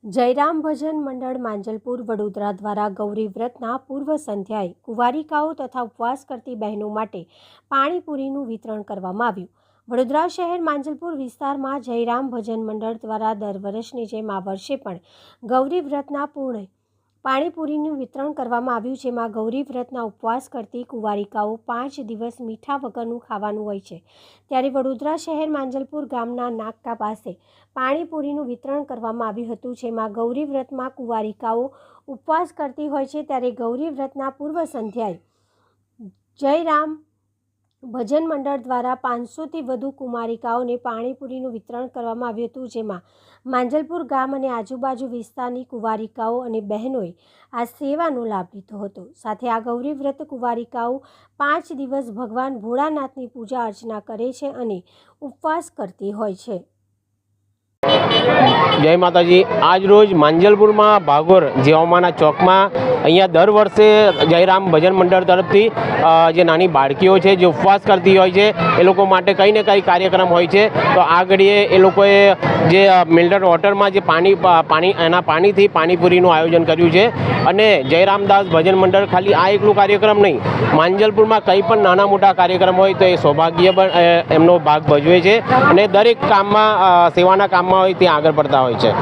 જયરામ ભજન મંડળ માંજલપુર વડોદરા દ્વારા ગૌરી વ્રતના પૂર્વ સંધ્યાએ કુંવારિકાઓ તથા ઉપવાસ કરતી બહેનો માટે પાણીપુરીનું વિતરણ કરવામાં આવ્યું। વડોદરા શહેર માંજલપુર વિસ્તારમાં જયરામ ભજન મંડળ દ્વારા દર વર્ષની જેમ આ વર્ષે પણ ગૌરી વ્રતના પૂર્ણ પાણીપુરીનું વિતરણ કરવામાં આવ્યું, જેમાં ગૌરી વ્રતના ઉપવાસ કરતી કુંવારિકાઓ 5 દિવસ મીઠા વગરનું ખાવાનું હોય છે। ત્યારે વડોદરા શહેર માંજલપુર ગામના નાકા પાસે પાણીપુરીનું વિતરણ કરવામાં આવ્યું હતું, જેમાં ગૌરી વ્રતમાં કુંવારિકાઓ ઉપવાસ કરતી હોય છે। ત્યારે ગૌરી વ્રતના પૂર્વ સંધ્યાએ જયરામ ભજન મંડળ દ્વારા 500થી વધુ કુંવારિકાઓને પાણીપુરીનું વિતરણ કરવામાં આવ્યું હતું, જેમાં માંજલપુર ગામ અને આજુબાજુ વિસ્તારની કુંવારિકાઓ અને બહેનોએ આ સેવાનો લાભ લીધો હતો। સાથે આ ગૌરી વ્રત કુંવારિકાઓ 5 દિવસ ભગવાન ભોળાનાથની પૂજા અર્ચના કરે છે અને ઉપવાસ કરતી હોય છે। जय माताजी। आज रोज માંજલપુર में भागोर जेवामाना चौक में अँ दर वर्षे जयराम भजन मंडल तरफ थी जे नानी बाळकीओ छे जे उपवास करती होय छे ए लोको माटे कई ने कई कार्यक्रम होय छे। तो आ घड़ीए ए लोकोए जे मिनरल वॉटर में जे पानी थी पानीपुरीनुं आयोजन कर्युं छे। अने जयरामदास भजन मंडल खाली आ एकलुं कार्यक्रम नहीं, માંજલપુર में कई पण नाना मोटा कार्यक्रम होय तो ए सौभाग्य एमनो भाग भजवे छे अने दरेक काममां सेवाना काममां होय त्यां आगळ पड़ता होय छे।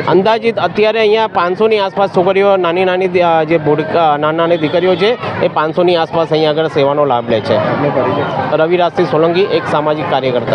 अंदाजित अत्यारे अहींया 500 ની आसपास छोकरीओ नानी नानी जे नानी दीकरीओ छे ए 500 ની आसपास अहीं आगळ सेवानो लाभ ले छे। रविराजसिंह सोलंकी, एक सामाजिक कार्यकर्ता।